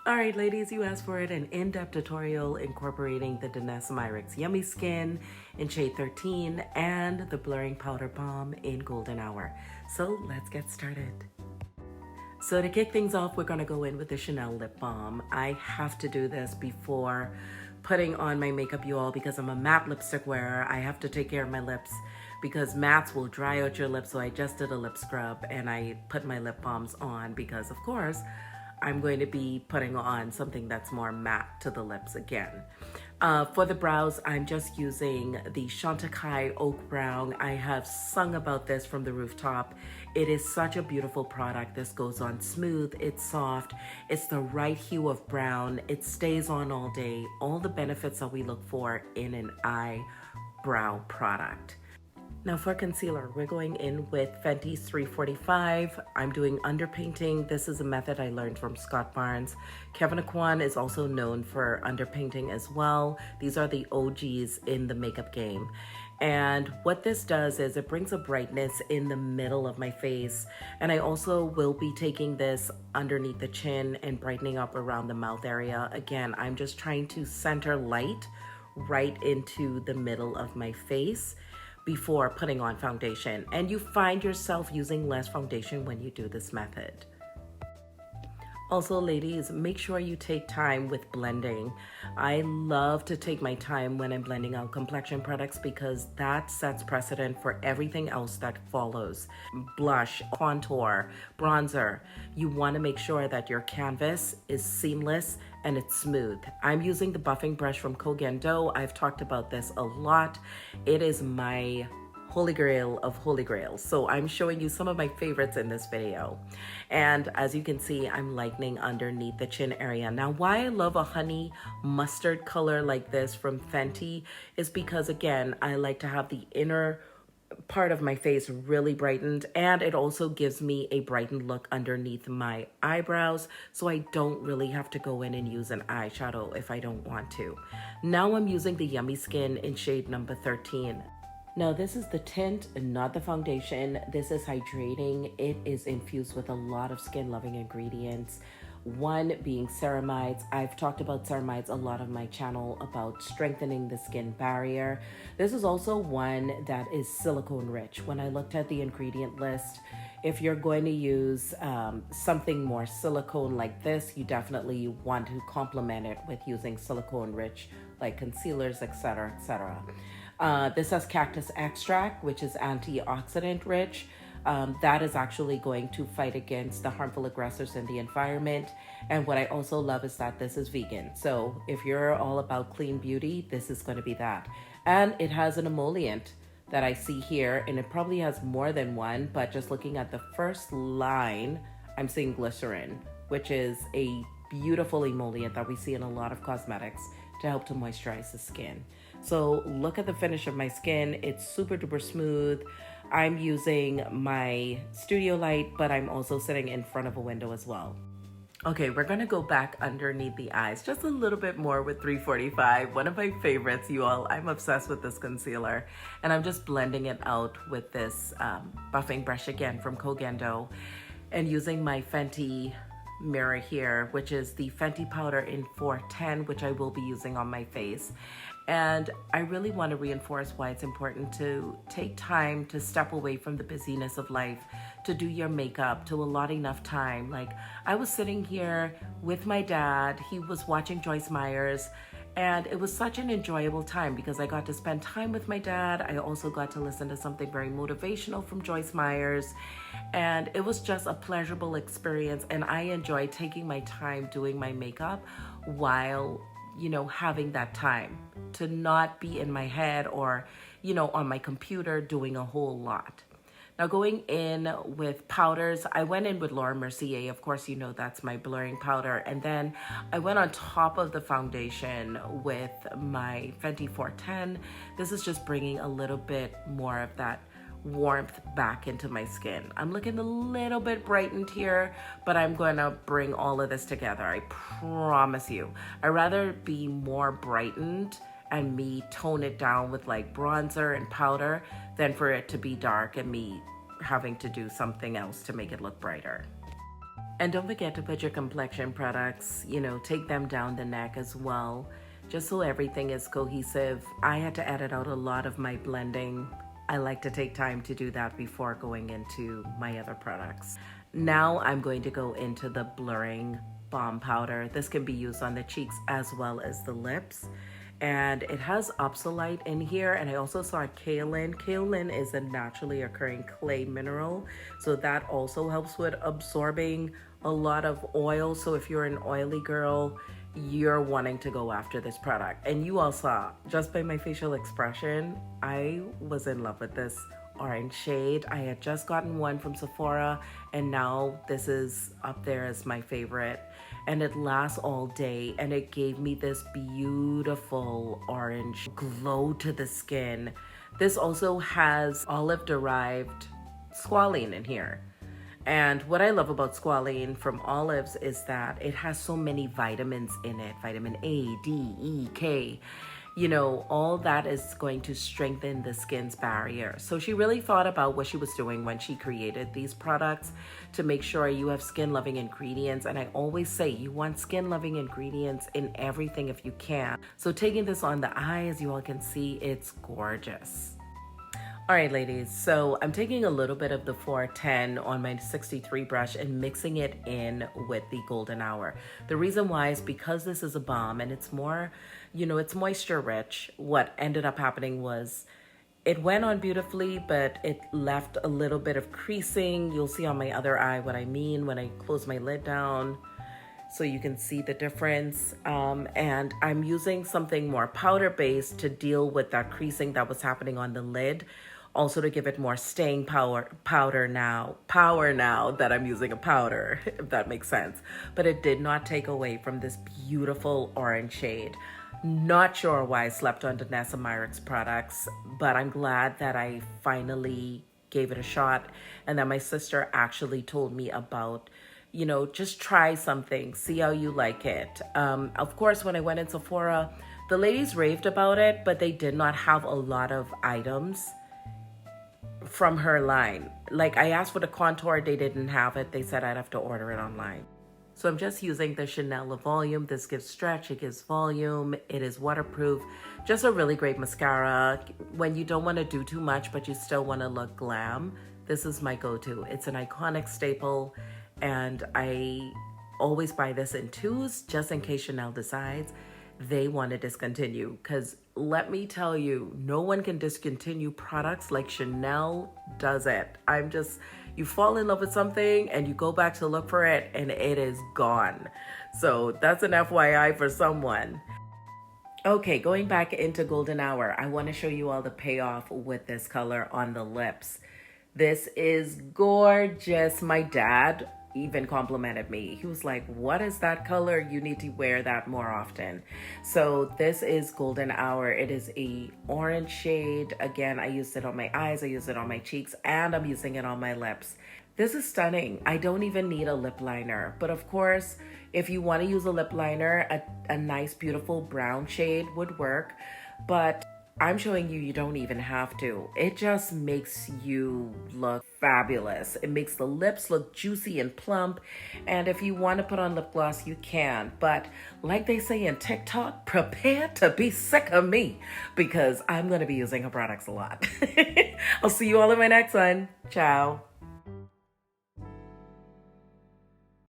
All right, ladies, you asked for it, an in-depth tutorial incorporating the Danessa Myricks Yummy Skin in shade 13 and the Blurring Powder Balm in Golden Hour. So let's get started. So to kick things off, we're gonna go in with the Chanel Lip Balm. I have to do this before putting on my makeup, you all, because I'm a matte lipstick wearer. I have to take care of my lips because mattes will dry out your lips. So I just did a lip scrub and I put my lip balms on because, of course, I'm going to be putting on something that's more matte to the lips again. For the brows, I'm just using the Chantecaille Oak Brown. I have sung about this from the rooftop. It is such a beautiful product. This goes on smooth, it's soft, it's the right hue of brown, it stays on all day, all the benefits that we look for in an eyebrow product. Now for concealer, we're going in with Fenty's 345. I'm doing underpainting. This is a method I learned from Scott Barnes. Kevin Aquan is also known for underpainting as well. These are the OGs in the makeup game. And what this does is it brings a brightness in the middle of my face. And I also will be taking this underneath the chin and brightening up around the mouth area. Again, I'm just trying to center light right into the middle of my face before putting on foundation. And you find yourself using less foundation when you do this method. Also, ladies, make sure you take time with blending. I love to take my time when I'm blending out complexion products because that sets precedent for everything else that follows. Blush, contour, bronzer. You want to make sure that your canvas is seamless and it's smooth. I'm using the buffing brush from Kogan Do. I've talked about this a lot. It is my holy grail of holy grails. So I'm showing you some of my favorites in this video. And as you can see, I'm lightening underneath the chin area. Now, why I love a honey mustard color like this from Fenty is because, again, I like to have the inner part of my face really brightened, and it also gives me a brightened look underneath my eyebrows, so I don't really have to go in and use an eyeshadow if I don't want to. Now I'm using the Yummy Skin in shade number 13. Now this is the tint and not the foundation. This is hydrating. It is infused with a lot of skin loving ingredients. One being ceramides. I've talked about ceramides a lot on my channel about strengthening the skin barrier. This is also one that is silicone rich. When I looked at the ingredient list, if you're going to use something more silicone like this, you definitely want to complement it with using silicone rich like concealers, etc., etc. This has cactus extract, which is antioxidant rich. That is actually going to fight against the harmful aggressors in the environment. And what I also love is that this is vegan. So if you're all about clean beauty, this is going to be that. And it has an emollient that I see here, and it probably has more than one, but just looking at the first line, I'm seeing glycerin, which is a beautiful emollient that we see in a lot of cosmetics to help to moisturize the skin. So look at the finish of my skin. It's super duper smooth. I'm using my studio light, but I'm also sitting in front of a window as well. Okay, we're gonna go back underneath the eyes just a little bit more with 345. One of my favorites, you all. I'm obsessed with this concealer. And I'm just blending it out with this buffing brush again from Kogan Do and using my Fenty mirror here, which is the Fenty powder in 410, which I will be using on my face. And I really want to reinforce why it's important to take time to step away from the busyness of life, to do your makeup, to allot enough time. Like, I was sitting here with my dad, he was watching Joyce Meyers, and it was such an enjoyable time because I got to spend time with my dad. I also got to listen to something very motivational from Joyce Meyers, and it was just a pleasurable experience. And I enjoy taking my time doing my makeup while, you know, having that time to not be in my head or, you know, on my computer doing a whole lot. Now going in with powders, I went in with Laura Mercier. Of course, you know that's my blurring powder. And then I went on top of the foundation with my Fenty 410. This is just bringing a little bit more of that warmth back into my skin. I'm looking a little bit brightened here, but I'm going to bring all of this together. I promise you. I'd rather be more brightened and me tone it down with like bronzer and powder than for it to be dark and me having to do something else to make it look brighter. And don't forget to put your complexion products, take them down the neck as well, just so everything is cohesive. I had to edit out a lot of my blending. I like to take time to do that before going into my other products. Now I'm going to go into the blurring balm powder. This can be used on the cheeks as well as the lips. And it has oxalate in here, and I also saw kaolin. Kaolin is a naturally occurring clay mineral, so that also helps with absorbing a lot of oil. So if you're an oily girl, you're wanting to go after this product. And you all saw, just by my facial expression, I was in love with this orange shade. I had just gotten one from Sephora, and now this is up there as my favorite. And it lasts all day, and it gave me this beautiful orange glow to the skin. This also has olive-derived squalene in here. And what I love about squalene from olives is that it has so many vitamins in it. Vitamin A, D, E, K. All that is going to strengthen the skin's barrier. So she really thought about what she was doing when she created these products to make sure you have skin-loving ingredients. And I always say you want skin-loving ingredients in everything if you can. So taking this on the eye, as you all can see, it's gorgeous. All right, ladies, so I'm taking a little bit of the 410 on my 63 brush and mixing it in with the Golden Hour. The reason why is because this is a balm and it's more, it's moisture rich. What ended up happening was it went on beautifully, but it left a little bit of creasing. You'll see on my other eye what I mean when I close my lid down, so you can see the difference. And I'm using something more powder-based to deal with that creasing that was happening on the lid. Also to give it more staying power now that I'm using a powder, if that makes sense. But it did not take away from this beautiful orange shade. Not sure why I slept on Danessa Myricks products, but I'm glad that I finally gave it a shot, and that my sister actually told me about, just try something, see how you like it. Of course, when I went in Sephora, the ladies raved about it, but they did not have a lot of items from her line. Like, I asked for the contour, they didn't have it. They said I'd have to order it online. So I'm just using the Chanel Volume. This gives stretch, it gives volume, it is waterproof. Just a really great mascara. When you don't want to do too much, but you still want to look glam, this is my go-to. It's an iconic staple, and I always buy this in twos just in case Chanel decides they want to discontinue. Because let me tell you, no one can discontinue products like Chanel does it. You fall in love with something and you go back to look for it and it is gone. So that's an FYI for someone. Okay, going back into Golden Hour, I want to show you all the payoff with this color on the lips. This is gorgeous. My dad even complimented me. He was like, what is that color? You need to wear that more often. So this is Golden Hour. It is a orange shade. Again, I used it on my eyes, I used it on my cheeks, and I'm using it on my lips. This is stunning. I don't even need a lip liner. But of course, if you want to use a lip liner, a nice, beautiful brown shade would work. But I'm showing you, you don't even have to. It just makes you look fabulous. It makes the lips look juicy and plump. And if you want to put on lip gloss, you can. But like they say in TikTok, prepare to be sick of me, because I'm going to be using her products a lot. I'll see you all in my next one. Ciao.